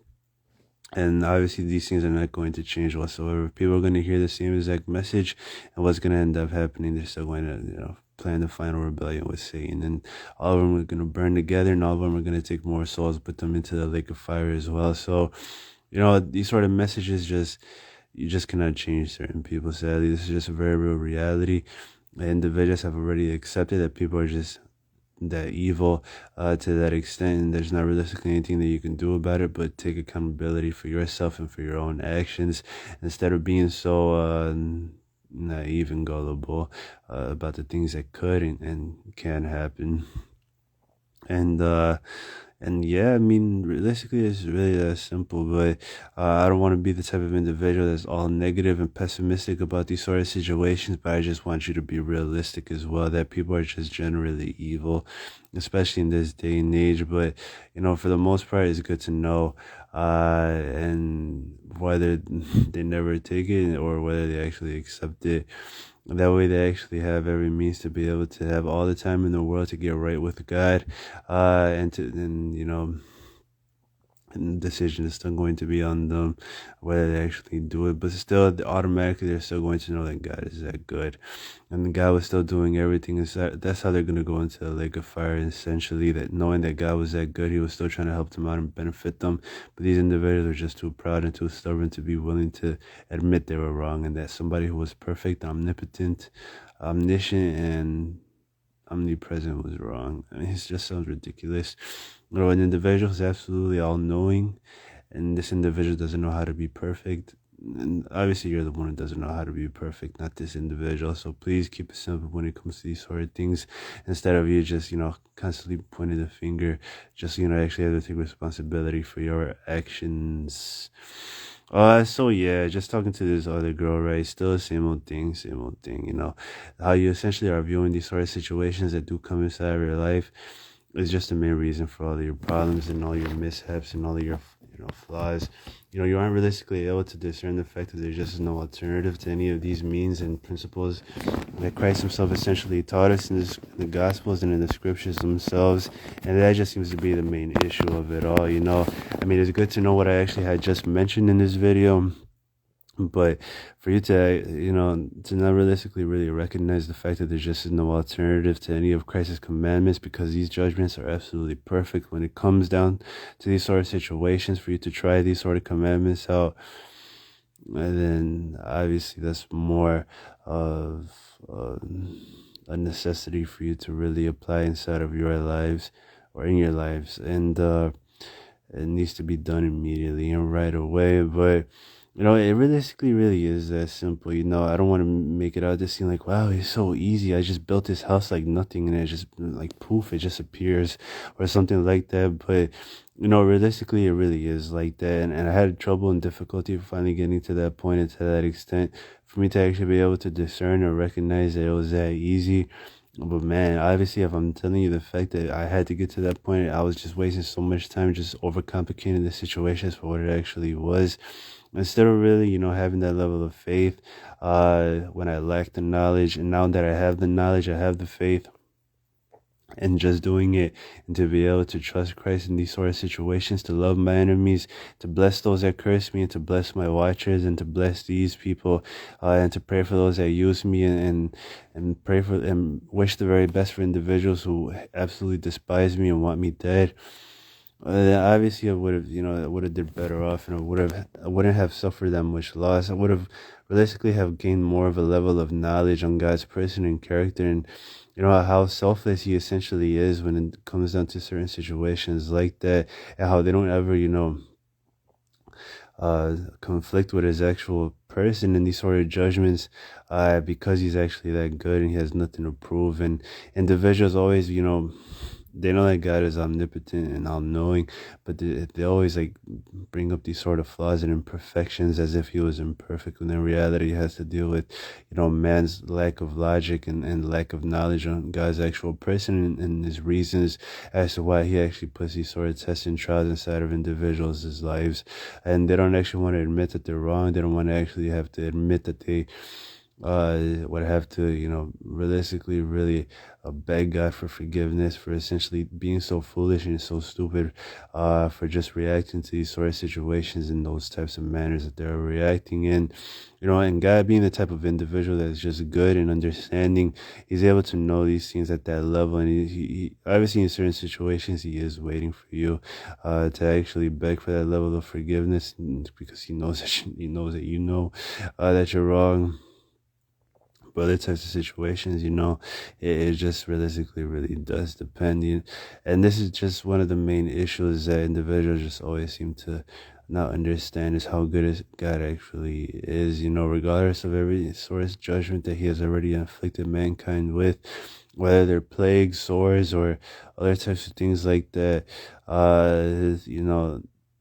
And obviously, these things are not going to change whatsoever. People are going to hear the same exact message, and what's going to end up happening, they're still going to, plan the final rebellion with Satan, and all of them are going to burn together, and all of them are going to take more souls, put them into the lake of fire as well. So, these sort of messages you just cannot change certain people. Sadly, this is just a very real reality. And individuals have already accepted that people are just that evil to that extent, and there's not realistically anything that you can do about it but take accountability for yourself and for your own actions instead of being so naive and gullible about the things that could and can happen. And yeah, I mean, realistically, it's really that simple. But I don't want to be the type of individual that's all negative and pessimistic about these sort of situations. But I just want you to be realistic as well. That people are just generally evil, especially in this day and age. But for the most part, it's good to know, and whether they never take it or whether they actually accept it. That way, they actually have every means to be able to have all the time in the world to get right with God, and the decision is still going to be on them whether they actually do it. But still, automatically, they're still going to know that God is that good, and God was still doing everything. That's how they're going to go into the lake of fire. Essentially, that knowing that God was that good, He was still trying to help them out and benefit them. But these individuals are just too proud and too stubborn to be willing to admit they were wrong, and that somebody who was perfect, omnipotent, omniscient, and omnipresent was wrong. I mean, it just sounds ridiculous. An individual is absolutely all knowing, and this individual doesn't know how to be perfect. And obviously, you're the one who doesn't know how to be perfect, not this individual. So please keep it simple when it comes to these sort of things. Instead of you just, constantly pointing the finger, just, actually have to take responsibility for your actions. So yeah, just talking to this other girl, right? Still the same old thing, how you essentially are viewing these sort of situations that do come inside of your life is just the main reason for all of your problems and all your mishaps and all of your, flaws. You aren't realistically able to discern the fact that there's just no alternative to any of these means and principles that Christ Himself essentially taught us in the Gospels and in the Scriptures themselves, and that just seems to be the main issue of it all. I mean, it's good to know what I actually had just mentioned in this video, but for you to, to not realistically really recognize the fact that there's just no alternative to any of Christ's commandments, because these judgments are absolutely perfect when it comes down to these sort of situations, for you to try these sort of commandments out, and then obviously that's more of a necessity for you to really apply inside of your lives or in your lives, and it needs to be done immediately and right away. But it realistically really is that simple. I don't want to make it out to seem like, wow, it's so easy. I just built this house like nothing, and it just like poof, it just appears, or something like that. But realistically, it really is like that. And I had trouble and difficulty finally getting to that point and to that extent for me to actually be able to discern or recognize that it was that easy. But man, obviously, if I'm telling you the fact that I had to get to that point, I was just wasting so much time just overcomplicating the situations for what it actually was. Instead of really, having that level of faith, when I lacked the knowledge, and now that I have the knowledge, I have the faith, and just doing it, and to be able to trust Christ in these sort of situations, to love my enemies, to bless those that curse me, and to bless my watchers, and to bless these people, and to pray for those that use me, and pray for and wish the very best for individuals who absolutely despise me and want me dead. Obviously, I would have, I would have did better off, and I wouldn't have suffered that much loss. I would have realistically have gained more of a level of knowledge on God's person and character, and how selfless He essentially is when it comes down to certain situations like that, and how they don't ever, conflict with His actual person in these sort of judgments, because He's actually that good and He has nothing to prove. And individuals always, they know that God is omnipotent and all-knowing, but they always like bring up these sort of flaws and imperfections as if He was imperfect, when in reality He has to deal with, man's lack of logic and lack of knowledge on God's actual person, and His reasons as to why He actually puts these sort of tests and trials inside of individuals' lives. And they don't actually want to admit that they're wrong. They don't want to actually have to admit that they would have to, realistically really beg God for forgiveness for essentially being so foolish and so stupid, for just reacting to these sort of situations in those types of manners that they're reacting in. And God being the type of individual that is just good and understanding, He's able to know these things at that level. And he obviously in certain situations, He is waiting for you to actually beg for that level of forgiveness, because He knows that that you're wrong. But other types of situations, it just realistically really does depend. And this is just one of the main issues that individuals just always seem to not understand is how good God actually is, regardless of every sort of judgment that he has already inflicted mankind with, whether they're plagues, sores, or other types of things like that. It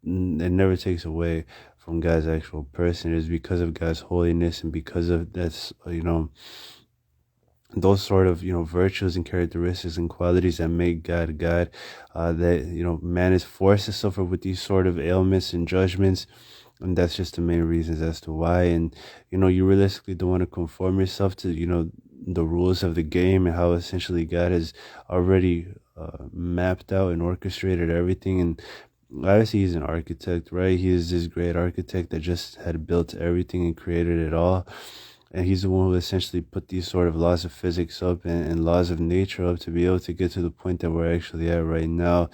never takes away from God's actual person. It is because of God's holiness and because of those sort of virtues and characteristics and qualities that make God God, that man is forced to suffer with these sort of ailments and judgments, and that's just the main reasons as to why. And you realistically don't want to conform yourself to the rules of the game and how essentially God has already mapped out and orchestrated everything. And obviously he's an architect, right? He is this great architect that just had built everything and created it all, and he's the one who essentially put these sort of laws of physics up and laws of nature up to be able to get to the point that we're actually at right now.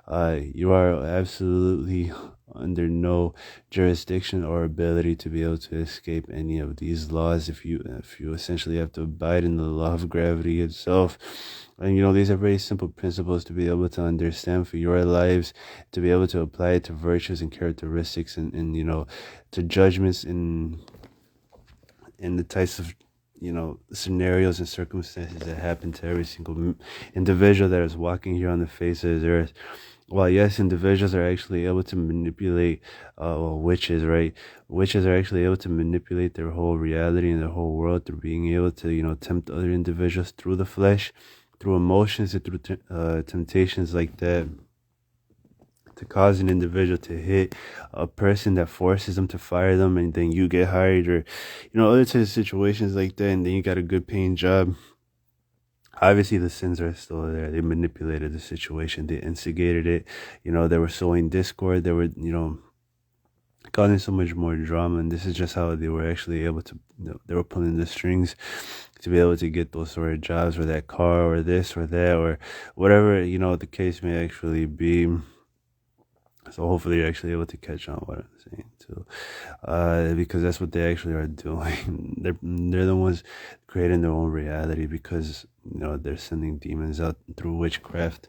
You are absolutely under no jurisdiction or ability to be able to escape any of these laws if you essentially have to abide in the law of gravity itself. And these are very simple principles to be able to understand for your lives, to be able to apply it to virtues and characteristics and to judgments in the types of scenarios and circumstances that happen to every single individual that is walking here on the face of this earth. While yes, individuals are actually able to manipulate, witches, right? Witches are actually able to manipulate their whole reality and their whole world through being able to tempt other individuals through the flesh, through emotions, and through temptations like that, to cause an individual to hit a person that forces them to fire them, and then you get hired, or other types of situations like that, and then you got a good paying job. Obviously the sins are still there. They manipulated the situation, they instigated it, they were sowing discord, they were causing so much more drama, and this is just how they were actually able to they were pulling the strings to be able to get those sort of jobs, or that car, or this or that, or whatever the case may actually be. So hopefully you're actually able to catch on what I'm saying too, because that's what they actually are doing. They're the ones creating their own reality, because they're sending demons out through witchcraft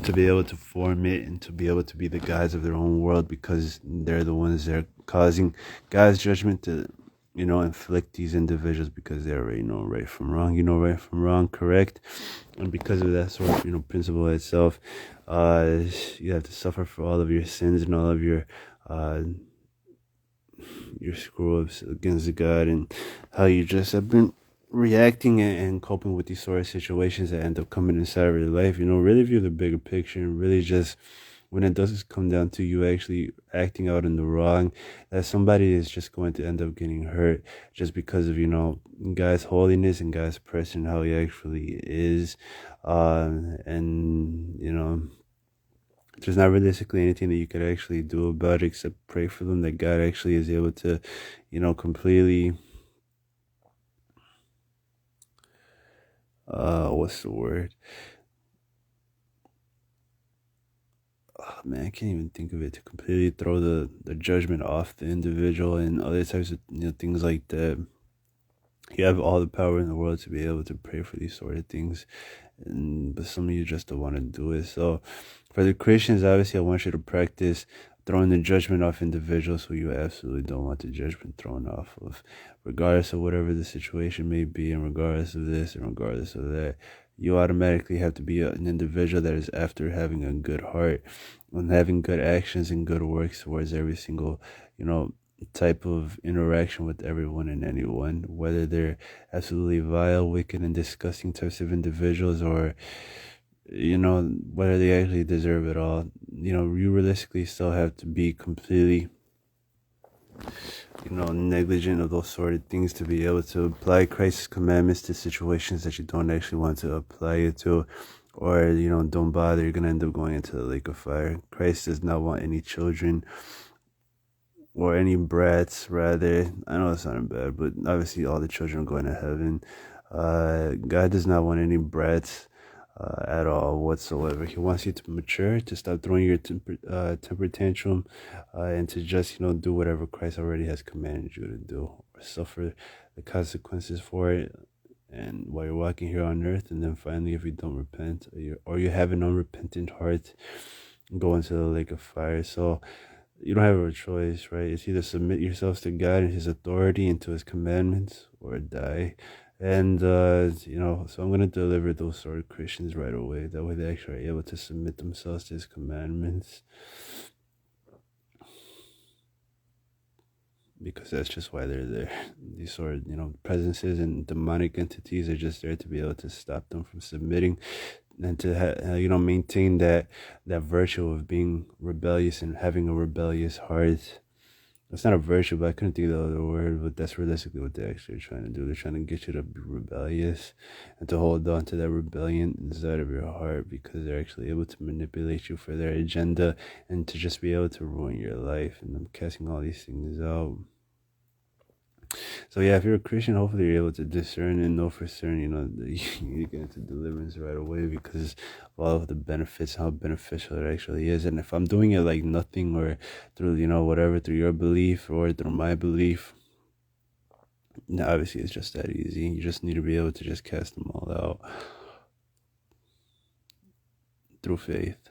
to be able to form it and to be able to be the gods of their own world, because they're the ones that are causing God's judgment to inflict these individuals, because they already know right from wrong. Right from wrong, correct? And because of that sort of principle itself, you have to suffer for all of your sins and all of your screw ups against God, and how you just have been reacting and coping with these sort of situations that end up coming inside of your life. Really view the bigger picture, and really just, when it does come down to you actually acting out in the wrong, that somebody is just going to end up getting hurt just because of God's holiness and God's person, how he actually is. And there's not realistically anything that you could actually do about it except pray for them, that God actually is able to completely what's the word, oh man, I can't even think of it, to completely throw the judgment off the individual and other types of things like that. You have all the power in the world to be able to pray for these sort of things, but some of you just don't want to do it. So for the Christians, obviously I want you to practice throwing the judgment off individuals who you absolutely don't want the judgment thrown off of, regardless of whatever the situation may be, and regardless of this and regardless of that. You automatically have to be an individual that is after having a good heart and having good actions and good works towards every single type of interaction with everyone and anyone, whether they're absolutely vile, wicked, and disgusting types of individuals, or whether they actually deserve it all. You realistically still have to be completely negligent of those sort of things to be able to apply Christ's commandments to situations that you don't actually want to apply it to, or don't bother. You're gonna end up going into the lake of fire. Christ does not want any children, or any brats, rather. I know it's not bad, but obviously all the children are going to heaven. God does not want any brats at all whatsoever. He wants you to mature, to stop throwing your temper tantrum, and to just do whatever Christ already has commanded you to do, or suffer the consequences for it. and while you're walking here on earth, and then finally, if you don't repent, or you have an unrepentant heart, go into the lake of fire. So you don't have a choice, right? It's either submit yourselves to God and His authority and to His commandments, or die. And so I'm gonna deliver those sort of Christians right away. That way, they actually are able to submit themselves to His commandments, because that's just why they're there. These sort of presences and demonic entities are just there to be able to stop them from submitting, and to maintain that virtue of being rebellious and having a rebellious heart. It's not a virtue, but I couldn't think of the other word. But that's realistically what they actually are trying to do. They're trying to get you to be rebellious and to hold on to that rebellion inside of your heart, because they're actually able to manipulate you for their agenda and to just be able to ruin your life. And I'm casting all these things out. So yeah, if you're a Christian, hopefully you're able to discern and know for certain, you get into deliverance right away, because of all of the benefits, how beneficial it actually is. And if I'm doing it like nothing, or through, whatever, through your belief or through my belief, now obviously it's just that easy. You just need to be able to just cast them all out through faith.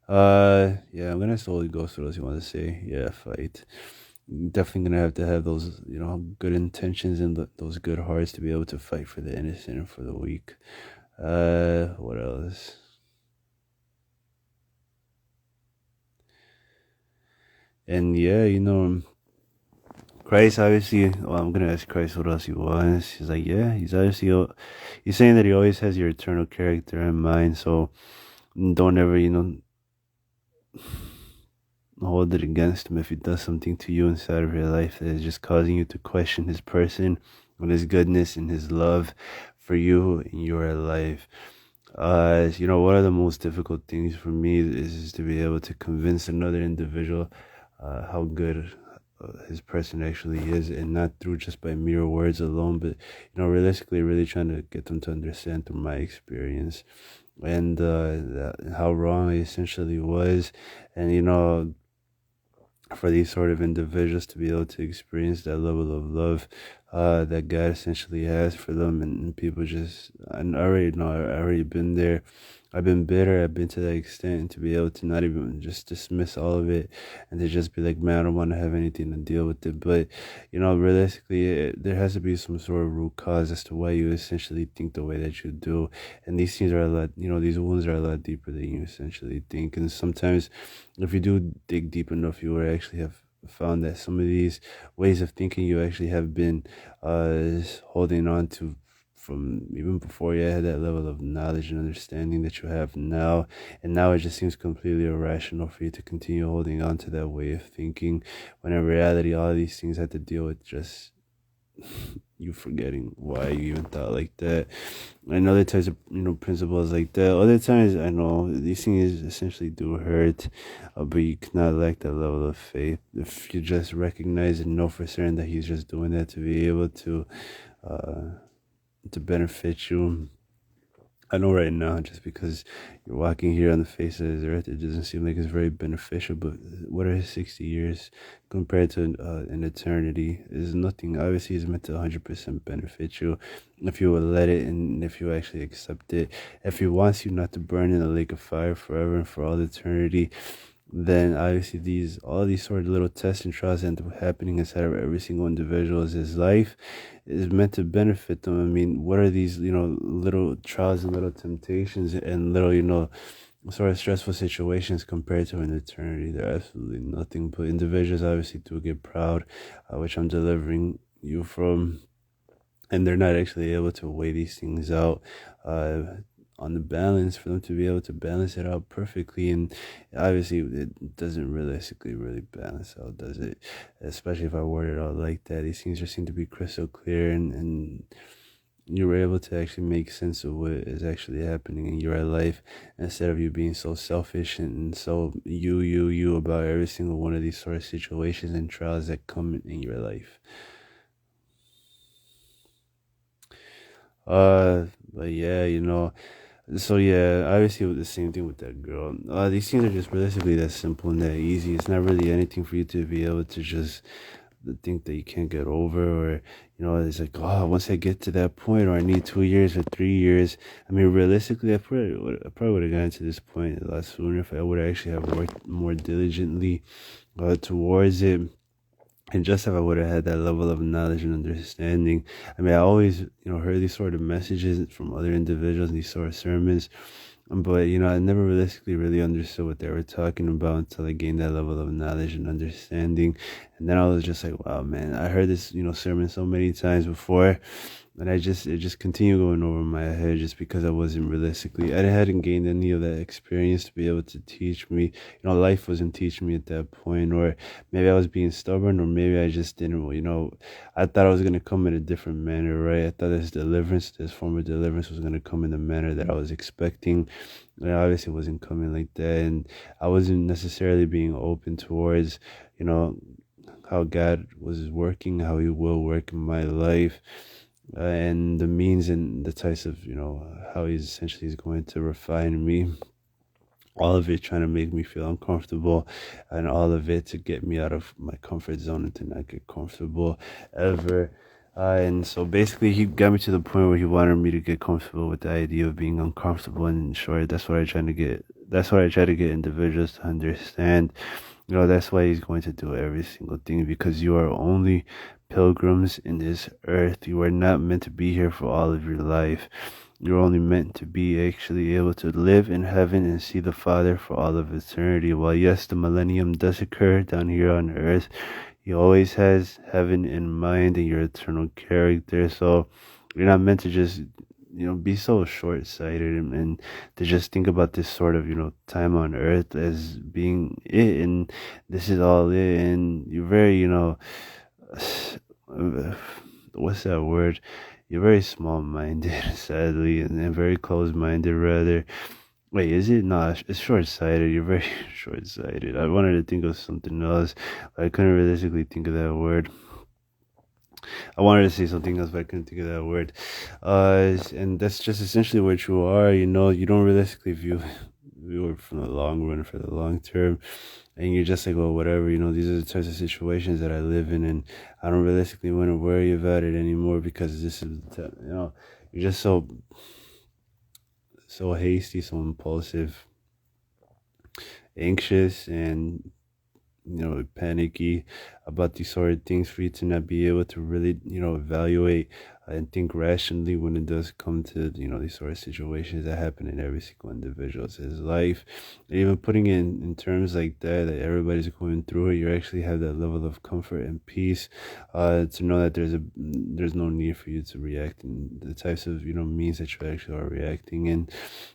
Yeah, I'm gonna slowly go through those. You want to say, yeah, fight. Definitely gonna have to have those, good intentions and those good hearts to be able to fight for the innocent and for the weak. What else? And yeah, Christ obviously. Well, I'm gonna ask Christ what else he wants. He's like, yeah, he's obviously. He's saying that he always has your eternal character in mind. So don't ever, hold it against him if he does something to you inside of your life that is just causing you to question his person and his goodness and his love for you in your life. One of the most difficult things for me is to be able to convince another individual how good his person actually is, and not through just by mere words alone, but realistically really trying to get them to understand through my experience, and how wrong I essentially was. And for these sort of individuals to be able to experience that level of love that God essentially has for them, and people just, and I already know, I already been there. I've been bitter. I've been to that extent, and to be able to not even just dismiss all of it, and to just be like, man, I don't want to have anything to deal with it. But realistically, there has to be some sort of root cause as to why you essentially think the way that you do, and these things are a lot. These wounds are a lot deeper than you essentially think, and sometimes, if you do dig deep enough, you will actually have found that some of these ways of thinking you actually have been holding on to from even before you had that level of knowledge and understanding that you have now. And now it just seems completely irrational for you to continue holding on to that way of thinking, when in reality all of these things had to deal with just you forgetting why you even thought like that, and other types of principles like that. Other times, I know these things essentially do hurt, but you cannot lack that level of faith if you just recognize and know for certain that he's just doing that to be able uh to benefit you. I know right now, just because you're walking here on the face of this earth, it doesn't seem like it's very beneficial. But what are 60 years compared to an eternity? Is nothing. Obviously, it's meant to 100% benefit you if you will let it, and if you actually accept it. If he wants you not to burn in the lake of fire forever and for all eternity, then obviously all these sort of little tests and trials end up happening inside of every single individual's life is meant to benefit them. I mean, what are these, little trials and little temptations and little, sort of stressful situations compared to an eternity? They're absolutely nothing. But individuals obviously do get proud, which I'm delivering you from, and they're not actually able to weigh these things out on the balance for them to be able to balance it out perfectly. And obviously it doesn't realistically really balance out, does it? Especially if I word it out like that. These things just seem to be crystal clear, and you were able to actually make sense of what is actually happening in your life, instead of you being so selfish and so you about every single one of these sort of situations and trials that come in your life. But yeah, so yeah, obviously with the same thing with that girl. These things are just realistically that simple and that easy. It's not really anything for you to be able to just think that you can't get over, or it's like, oh, once I get to that point, or I need 2 years or 3 years. I mean, realistically, I probably would have gotten to this point a lot sooner if I would actually have worked more diligently towards it. And just if I would have had that level of knowledge and understanding. I mean, I always, heard these sort of messages from other individuals, these sort of sermons, but I never realistically really understood what they were talking about until I gained that level of knowledge and understanding. And then I was just like, wow, man, I heard this, sermon so many times before, and it just continued going over my head just because I hadn't gained any of that experience to be able to teach me. Life wasn't teaching me at that point, or maybe I was being stubborn, or maybe I just didn't. I thought I was gonna come in a different manner, right? I thought this form of deliverance was gonna come in the manner that I was expecting. Obviously, it wasn't coming like that, and I wasn't necessarily being open towards, how God was working, how He will work in my life, and the means and the types of, how He's essentially is going to refine me. All of it trying to make me feel uncomfortable, and all of it to get me out of my comfort zone and to not get comfortable ever. And so basically, he got me to the point where he wanted me to get comfortable with the idea of being uncomfortable. And in short, that's what I try to get individuals to understand. That's why he's going to do every single thing, because you are only pilgrims in this earth. You are not meant to be here for all of your life. You're only meant to be actually able to live in heaven and see the Father for all of eternity. While yes, the millennium does occur down here on earth, He always has heaven in mind and your eternal character. So you're not meant to just, be so short-sighted, and to just think about this sort of, time on earth as being it, and this is all it, and you're very, what's that word? You're very small-minded, sadly, and very close-minded, rather. Wait, is it? No, it's short-sighted. You're very short-sighted. I wanted to think of something else, but I couldn't realistically think of that word. I wanted to say something else, but I couldn't think of that word. And that's just essentially what you are. You don't realistically view it from the long run, for the long term, and you're just like, well, whatever. These are the types of situations that I live in, and I don't realistically want to worry about it anymore, because this is, you're just so hasty, so impulsive, anxious, and panicky about these sort of things, for you to not be able to really, evaluate and think rationally when it does come to, these sort of situations that happen in every single individual's life. And even putting it in terms like that everybody's going through it, you actually have that level of comfort and peace, to know that there's no need for you to react in the types of, means that you actually are reacting in.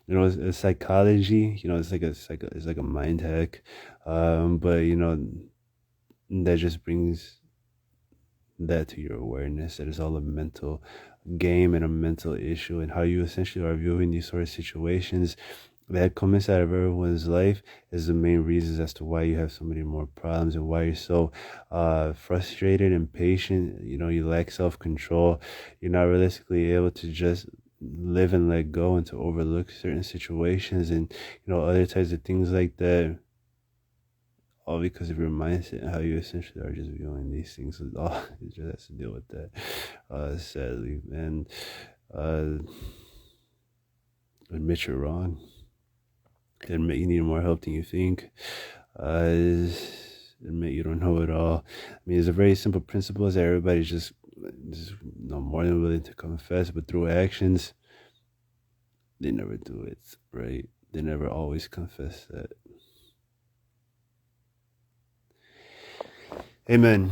It's psychology, it's like a mind hack, but that just brings that to your awareness, that is all a mental game and a mental issue, and how you essentially are viewing these sort of situations that come inside of everyone's life is the main reasons as to why you have so many more problems, and why you're so frustrated, impatient. You lack self-control. You're not realistically able to just live and let go, and to overlook certain situations, and other types of things like that, all because of your mindset and how you essentially are just viewing these things. It just has to deal with that, sadly. And admit you're wrong. Admit you need more help than you think. Admit you don't know it all. I mean, it's a very simple principle that everybody's just more than willing to confess, but through actions, they never do it, right? They never always confess that. Amen.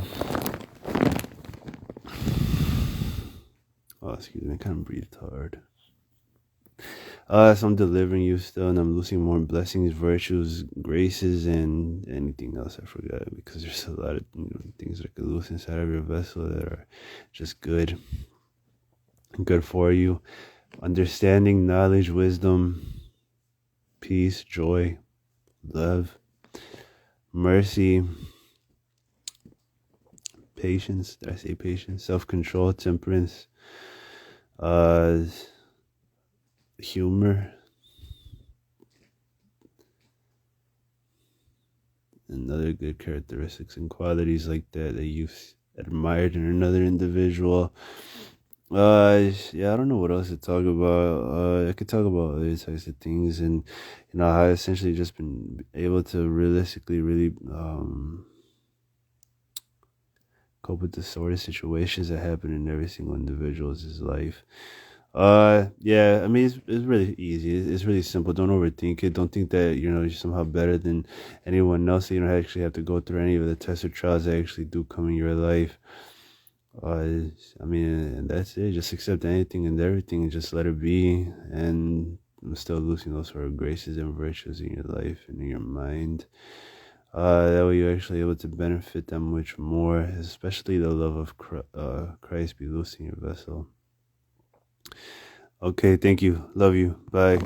Oh, excuse me, I kind of breathed hard. So I'm delivering you still, and I'm losing more blessings, virtues, graces, and anything else I forgot, because there's a lot of things that I could lose inside of your vessel that are just good for you. Understanding, knowledge, wisdom, peace, joy, love, mercy, patience. Did I say patience? Self-control, temperance, humor, and other good characteristics and qualities like that you admired in another individual. Yeah, I don't know what else to talk about. I could talk about other types of things, and I essentially just been able to realistically really cope with the sort of situations that happen in every single individual's life. Yeah, I mean, it's really easy. It's really simple. Don't overthink it. Don't think that, you're somehow better than anyone else. You don't actually have to go through any of the tests or trials that actually do come in your life. I mean, and that's it. Just accept anything and everything and just let it be. And I'm still losing those sort of graces and virtues in your life and in your mind. That way you're actually able to benefit them much more, especially the love of Christ be loose in your vessel. Okay, thank you. Love you. Bye.